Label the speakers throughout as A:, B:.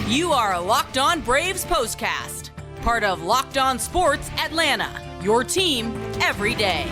A: You are Locked On Braves POSTCAST, part of Locked On Sports Atlanta, your team every day.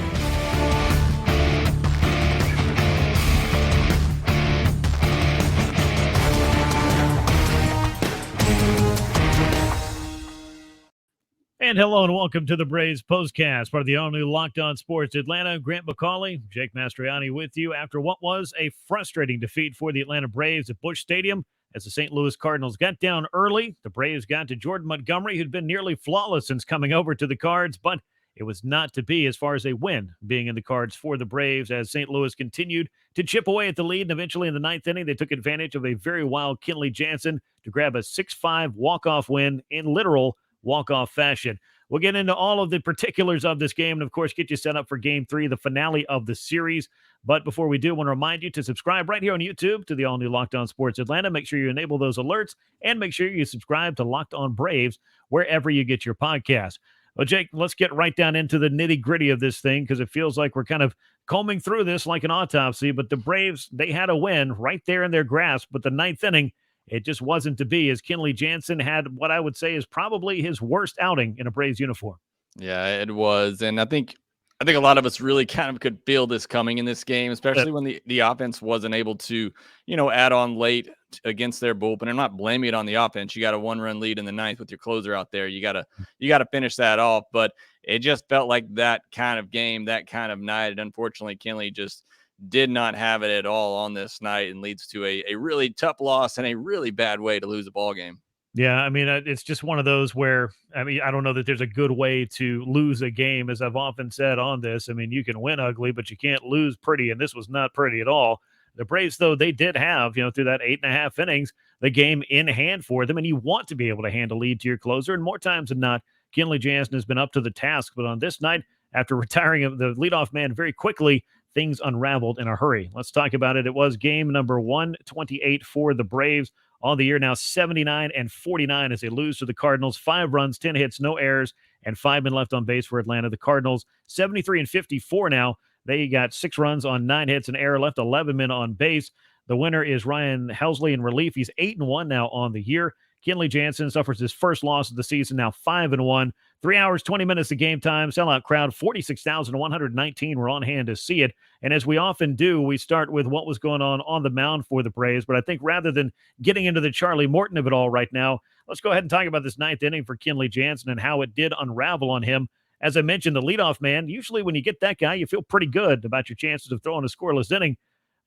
B: And hello and welcome to the Braves POSTCAST, part of the all-new Locked On Sports Atlanta. Grant McAuley, Jake Mastroianni with you after what was a frustrating defeat for the Atlanta Braves at Busch Stadium as the St. Louis Cardinals got down early. The Braves got to Jordan Montgomery, who'd been nearly flawless since coming over to the Cards, but it was not to be as far as a win being in the cards for the Braves as St. Louis continued to chip away at the lead. And eventually in the ninth inning, they took advantage of a very wild Kenley Jansen to grab a 6-5 walk-off win in literal walk-off fashion. We'll get into all of the particulars of this game and, of course, get you set up for Game 3, the finale of the series. But before we do, I want to remind you to subscribe right here on YouTube to the all-new Locked On Sports Atlanta. Make sure you enable those alerts and make sure you subscribe to Locked On Braves wherever you get your podcast. Well, Jake, let's get right down into the nitty-gritty of this thing because it feels like we're kind of combing through this like an autopsy. But the Braves, they had a win right there in their grasp. But the ninth inning, it just wasn't to be as Kenley Jansen had what I would say is probably his worst outing in a Braves uniform.
C: Yeah, it was. And I think a lot of us really kind of could feel this coming in this game, especially when the offense wasn't able to, add on late against their bullpen. I'm not blaming it on the offense. You got a 1-run lead in the ninth with your closer out there. You gotta finish that off. But it just felt like that kind of game, that kind of night. And unfortunately, Kenley just did not have it at all on this night and leads to a really tough loss and a really bad way to lose a ball game.
B: Yeah, I mean, it's just one of those where, I don't know that there's a good way to lose a game, as I've often said on this. I mean, you can win ugly, but you can't lose pretty, and this was not pretty at all. The Braves, though, they did have, through that 8.5 innings, the game in hand for them, and you want to be able to hand a lead to your closer, and more times than not, Kenley Jansen has been up to the task, but on this night, after retiring the leadoff man very quickly, things unraveled in a hurry. Let's talk about it. It was game number 128 for the Braves. On the year now, 79-49 as they lose to the Cardinals. 5 runs, 10 hits, no errors, and 5 men left on base for Atlanta. The Cardinals, 73-54 now. They got 6 runs on 9 hits, an error, left 11 men on base. The winner is Ryan Helsley in relief. He's 8-1 now on the year. Kenley Jansen suffers his first loss of the season, now 5-1. 3 hours, 20 minutes of game time. Sellout crowd, 46,119 were on hand to see it. And as we often do, we start with what was going on the mound for the Braves. But I think rather than getting into the Charlie Morton of it all right now, let's go ahead and talk about this ninth inning for Kenley Jansen and how it did unravel on him. As I mentioned, the leadoff man, usually when you get that guy, you feel pretty good about your chances of throwing a scoreless inning.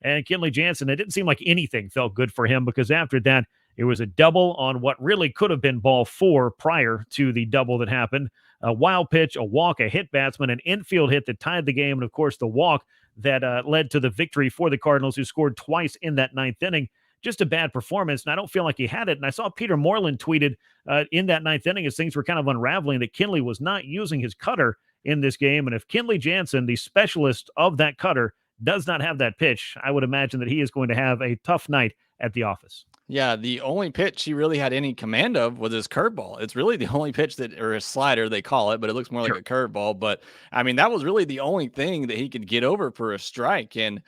B: And Kenley Jansen, it didn't seem like anything felt good for him because after that, it was a double on what really could have been ball 4 prior to the double that happened. A wild pitch, a walk, a hit batsman, an infield hit that tied the game, and, of course, the walk that led to the victory for the Cardinals, who scored twice in that ninth inning. Just a bad performance, and I don't feel like he had it. And I saw Peter Moreland tweeted in that ninth inning as things were kind of unraveling that Kenley was not using his cutter in this game. And if Kenley Jansen, the specialist of that cutter, does not have that pitch, I would imagine that he is going to have a tough night at the office.
C: Yeah, the only pitch he really had any command of was his curveball. It's really the only pitch or a slider, they call it, but it looks more like a curveball. But, that was really the only thing that he could get over for a strike. And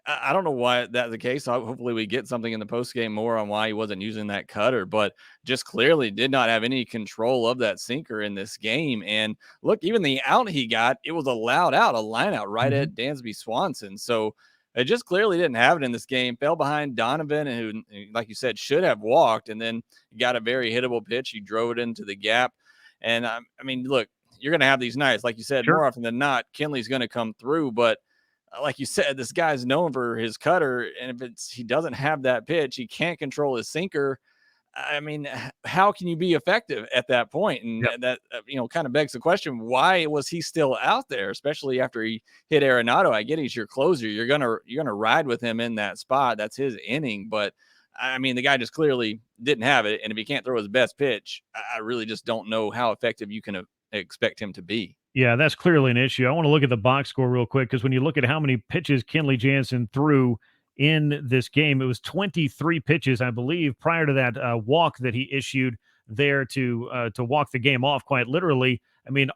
C: I don't know why that's the case. Hopefully we get something in the postgame more on why he wasn't using that cutter, but just clearly did not have any control of that sinker in this game. And look, even the out he got, it was a loud out, a line out right at Dansby Swanson. So it just clearly didn't have it in this game. Fell behind Donovan, who, like you said, should have walked, and then got a very hittable pitch. He drove it into the gap. And, look, you're going to have these nights. Like you said, more often than not, Kenley's going to come through. But like you said, this guy's known for his cutter, and if he doesn't have that pitch, he can't control his sinker. How can you be effective at that point? And that kind of begs the question, why was he still out there, especially after he hit Arenado? I get he's your closer. You're gonna ride with him in that spot. That's his inning. But the guy just clearly didn't have it. And if he can't throw his best pitch, I really just don't know how effective you can expect him to be.
B: Yeah, that's clearly an issue. I want to look at the box score real quick because when you look at how many pitches Kenley Jansen threw in this game, it was 23 pitches, I believe, prior to that walk that he issued there to walk the game off quite literally.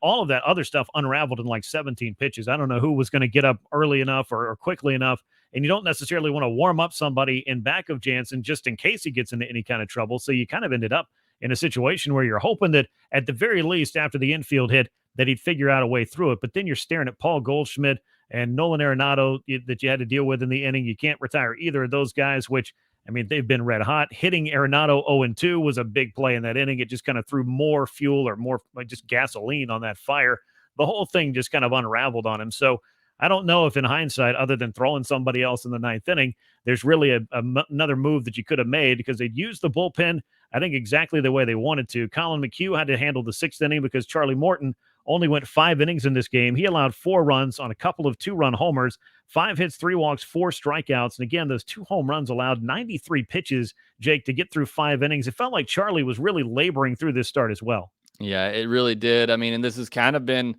B: All of that other stuff unraveled in like 17 pitches. I don't know who was going to get up early enough or quickly enough and you don't necessarily want to warm up somebody in back of Jansen just in case he gets into any kind of trouble. So you kind of ended up in a situation where you're hoping that at the very least after the infield hit that he'd figure out a way through it. But then you're staring at Paul Goldschmidt and Nolan Arenado that you had to deal with in the inning. You can't retire either of those guys, which, I mean, they've been red hot. Hitting Arenado 0-2 was a big play in that inning. It just kind of threw more fuel or more like just gasoline on that fire. The whole thing just kind of unraveled on him. So I don't know if in hindsight, other than throwing somebody else in the ninth inning, there's really another move that you could have made because they'd used the bullpen, I think, exactly the way they wanted to. Colin McHugh had to handle the sixth inning because Charlie Morton only went 5 innings in this game. He allowed 4 runs on a couple of 2-run homers, 5 hits, 3 walks, 4 strikeouts. And again, those 2 home runs allowed 93 pitches, Jake, to get through 5 innings. It felt like Charlie was really laboring through this start as well.
C: Yeah, it really did. I mean, and this has kind of been,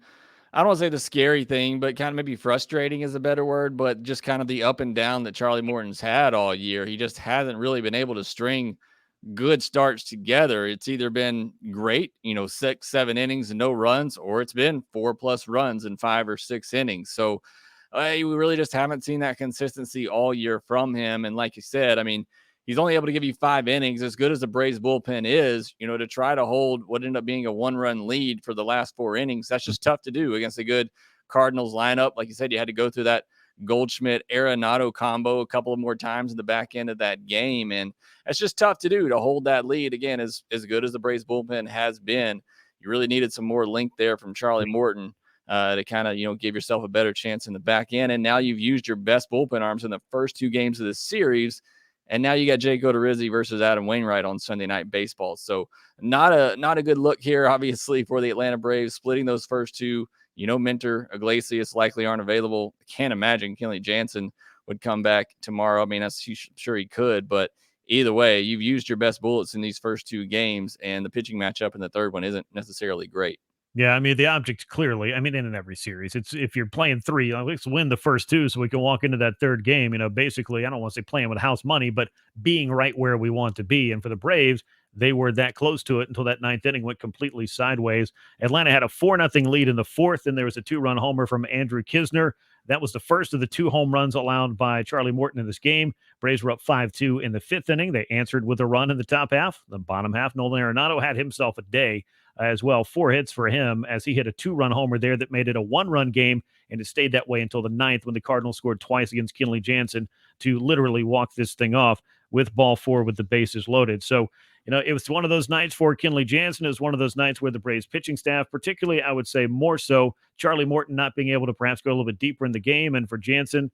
C: I don't want to say the scary thing, but kind of maybe frustrating is a better word, but just kind of the up and down that Charlie Morton's had all year. He just hasn't really been able to string good starts together. It's either been great, 6, 7 innings and no runs, or it's been 4+ runs in 5 or 6 innings. So we really just haven't seen that consistency all year from him. And like you said, I mean, he's only able to give you 5 innings. As good as the Braves bullpen is, to try to hold what ended up being a 1-run lead for the last 4 innings, that's just tough to do against a good Cardinals lineup. Like you said, you had to go through that Goldschmidt Arenado combo a couple of more times in the back end of that game. And that's just tough to do, to hold that lead. Again, as good as the Braves bullpen has been, you really needed some more length there from Charlie Morton to kind of, give yourself a better chance in the back end. And now you've used your best bullpen arms in the first 2 games of this series. And now you got Jake Odorizzi versus Adam Wainwright on Sunday Night Baseball. So not a good look here, obviously, for the Atlanta Braves, splitting those first 2. Minter, Iglesias likely aren't available. I can't imagine Kenley Jansen would come back tomorrow. I mean, I'm sure he could, but either way, you've used your best bullets in these first 2 games, and the pitching matchup in the third one isn't necessarily great.
B: Yeah, I mean, the object clearly, I mean, in every series, it's if you're playing 3, let's win the first 2 so we can walk into that third game. Basically, I don't want to say playing with house money, but being right where we want to be. And for the Braves, they were that close to it until that 9th inning went completely sideways. Atlanta had a 4-0 lead in the 4th, and there was a 2-run homer from Andrew Kisner. That was the first of the 2 home runs allowed by Charlie Morton in this game. Braves were up 5-2 in the 5th inning. They answered with a run in the top half. The bottom half, Nolan Arenado had himself a day as well. 4 hits for him as he hit a 2-run homer there that made it a 1-run game, and it stayed that way until the 9th when the Cardinals scored twice against Kenley Jansen to literally walk this thing off with ball 4 with the bases loaded. So, it was one of those nights for Kenley Jansen. It was one of those nights where the Braves pitching staff, particularly, I would say more so, Charlie Morton not being able to perhaps go a little bit deeper in the game. And for Jansen,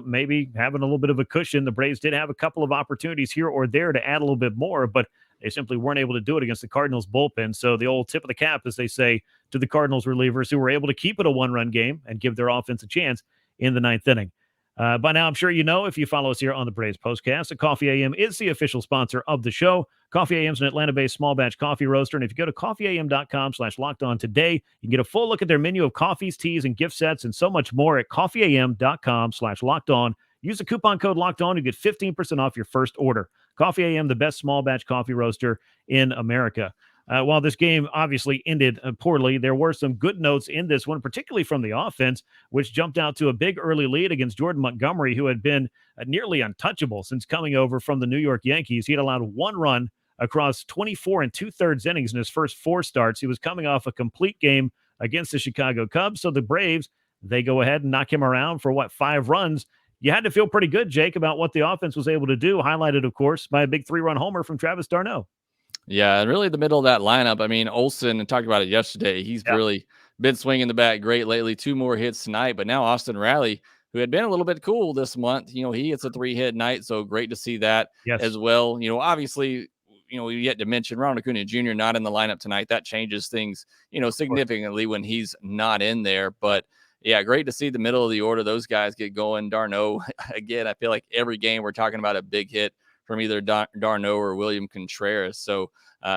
B: maybe having a little bit of a cushion. The Braves did have a couple of opportunities here or there to add a little bit more, but they simply weren't able to do it against the Cardinals bullpen. So the old tip of the cap, as they say, to the Cardinals relievers who were able to keep it a 1-run game and give their offense a chance in the 9th inning. By now, I'm sure you know, if you follow us here on the Braves Postcast, that Coffee AM is the official sponsor of the show. Coffee AM is an Atlanta-based small batch coffee roaster. And if you go to coffeeam.com/lockedon today, you can get a full look at their menu of coffees, teas, and gift sets, and so much more at coffeeam.com/lockedon. Use the coupon code LOCKEDON to get 15% off your first order. Coffee AM, the best small batch coffee roaster in America. While this game obviously ended poorly, there were some good notes in this one, particularly from the offense, which jumped out to a big early lead against Jordan Montgomery, who had been nearly untouchable since coming over from the New York Yankees. He had allowed 1 run across 24 2/3 innings in his first 4 starts. He was coming off a complete game against the Chicago Cubs. So the Braves, they go ahead and knock him around for 5 runs. You had to feel pretty good, Jake, about what the offense was able to do, highlighted, of course, by a big 3-run homer from Travis d'Arnaud.
C: Yeah, and really the middle of that lineup. I mean, Olsen, and talked about it yesterday, he's really been swinging the bat great lately. 2 more hits tonight, but now Austin Riley, who had been a little bit cool this month, he hits a 3-hit night, so great to see that as well. Obviously, we yet to mention Ronald Acuna Jr. not in the lineup tonight. That changes things, significantly when he's not in there. But yeah, great to see the middle of the order, those guys get going. d'Arnaud, again, I feel like every game we're talking about a big hit from either d'Arnaud or William Contreras. So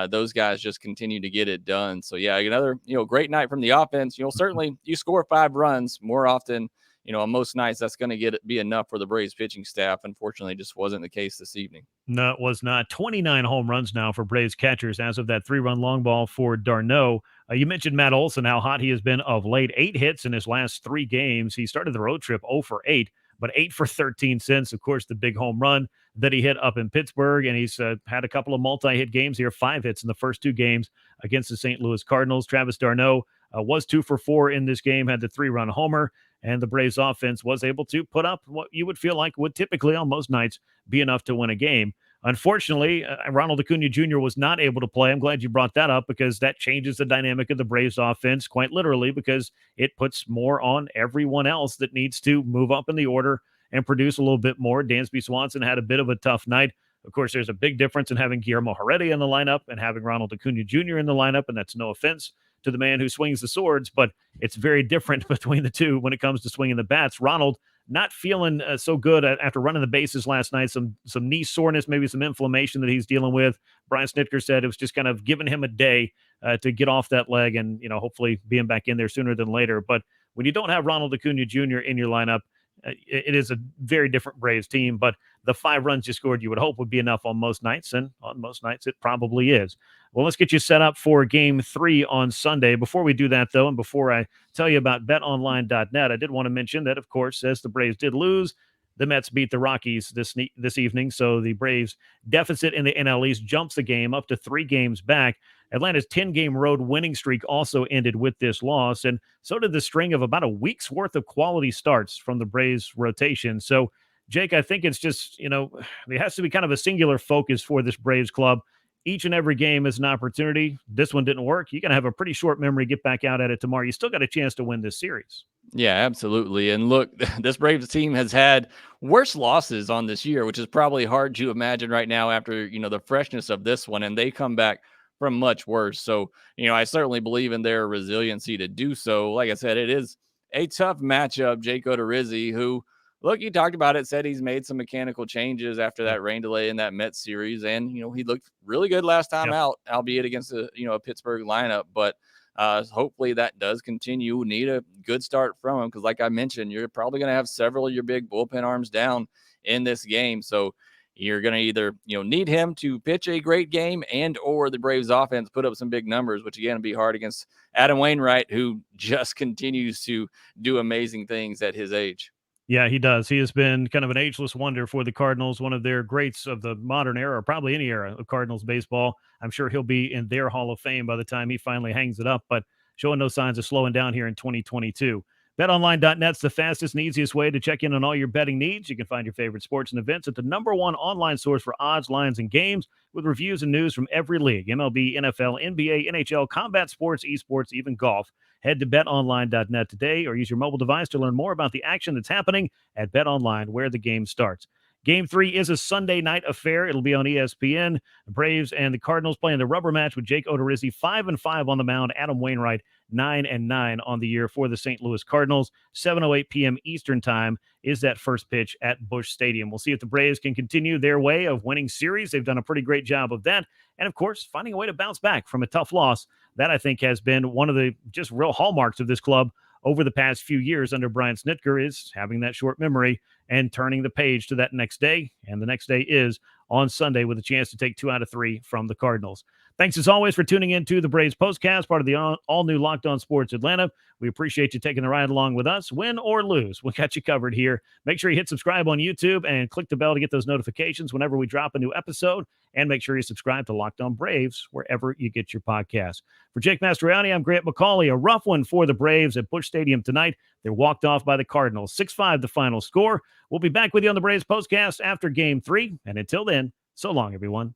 C: those guys just continue to get it done. So yeah, another, great night from the offense. Certainly you score 5 runs more often, on most nights, that's going to be enough for the Braves pitching staff. Unfortunately, just wasn't the case this evening.
B: No, it was not. 29 home runs now for Braves catchers as of that 3-run long ball for d'Arnaud. You mentioned Matt Olson, how hot he has been of late. 8 hits in his last 3 games. He started the road trip 0 for 8. but 8 for 13 since, of course, the big home run that he hit up in Pittsburgh. And he's had a couple of multi-hit games here, 5 hits in the first 2 games against the St. Louis Cardinals. Travis d'Arnaud was 2 for 4 in this game, had the 3-run homer, and the Braves offense was able to put up what you would feel like would typically on most nights be enough to win a game. Unfortunately, Ronald Acuna Jr. was not able to play. I'm glad you brought that up because that changes the dynamic of the Braves offense quite literally, because it puts more on everyone else that needs to move up in the order and produce a little bit more. Dansby Swanson had a bit of a tough night. Of course, there's a big difference in having Guillermo Heredia in the lineup and having Ronald Acuna Jr. in the lineup, and that's no offense to the man who swings the swords, but it's very different between the two when it comes to swinging the bats. Ronald not feeling so good after running the bases last night, some knee soreness, maybe some inflammation that he's dealing with. Brian Snitker said it was just kind of giving him a day to get off that leg and, hopefully being back in there sooner than later. But when you don't have Ronald Acuna Jr. in your lineup, it is a very different Braves team, but the 5 runs you scored, you would hope would be enough on most nights, and on most nights it probably is. Well, let's get you set up for Game 3 on Sunday. Before we do that, though, and before I tell you about betonline.net, I did want to mention that, of course, as the Braves did lose, the Mets beat the Rockies this evening, so the Braves deficit in the NL East jumps the game up to 3 games back. Atlanta's 10-game road winning streak also ended with this loss, and so did the string of about a week's worth of quality starts from the Braves rotation. So, Jake, I think it's just, there has to be kind of a singular focus for this Braves club. Each and every game is an opportunity. This one didn't work. You're going to have a pretty short memory. Get back out at it tomorrow. You still got a chance to win this series.
C: Yeah, absolutely. And look, this Braves team has had worse losses on this year, which is probably hard to imagine right now after, the freshness of this one. And they come back from much worse. So, I certainly believe in their resiliency to do so. Like I said, it is a tough matchup. Jake Odorizzi, who, look, you talked about it, said he's made some mechanical changes after that rain delay in that Mets series. And, he looked really good last time out, albeit against a Pittsburgh lineup. But hopefully that does continue. Need a good start from him because, like I mentioned, you're probably going to have several of your big bullpen arms down in this game. So you're going to either, need him to pitch a great game and or the Braves offense put up some big numbers, which again would be hard against Adam Wainwright, who just continues to do amazing things at his age.
B: Yeah, he does. He has been kind of an ageless wonder for the Cardinals, one of their greats of the modern era, or probably any era of Cardinals baseball. I'm sure he'll be in their Hall of Fame by the time he finally hangs it up, but showing no signs of slowing down here in 2022. BetOnline.net's the fastest and easiest way to check in on all your betting needs. You can find your favorite sports and events at the #1 online source for odds, lines, and games with reviews and news from every league: MLB, NFL, NBA, NHL, combat sports, esports, even golf. Head to betonline.net today or use your mobile device to learn more about the action that's happening at BetOnline, where the game starts. Game 3 is a Sunday night affair. It'll be on ESPN. The Braves and the Cardinals playing the rubber match with Jake Odorizzi 5-5 on the mound. Adam Wainwright 9-9 on the year for the St. Louis Cardinals. 7:08 p.m. Eastern time is that first pitch at Busch Stadium. We'll see if the Braves can continue their way of winning series. They've done a pretty great job of that. And, of course, finding a way to bounce back from a tough loss. That, I think, has been one of the just real hallmarks of this club over the past few years under Brian Snitker, is having that short memory and turning the page to that next day. And the next day is on Sunday with a chance to take 2 out of 3 from the Cardinals. Thanks, as always, for tuning in to the Braves Postcast, part of the all-new Locked On Sports Atlanta. We appreciate you taking the ride along with us. Win or lose, we got you covered here. Make sure you hit subscribe on YouTube and click the bell to get those notifications whenever we drop a new episode. And make sure you subscribe to Locked On Braves wherever you get your podcasts. For Jake Mastroianni, I'm Grant McAuley. A rough one for the Braves at Busch Stadium tonight. They're walked off by the Cardinals. 6-5 the final score. We'll be back with you on the Braves Postcast after Game 3. And until then, so long, everyone.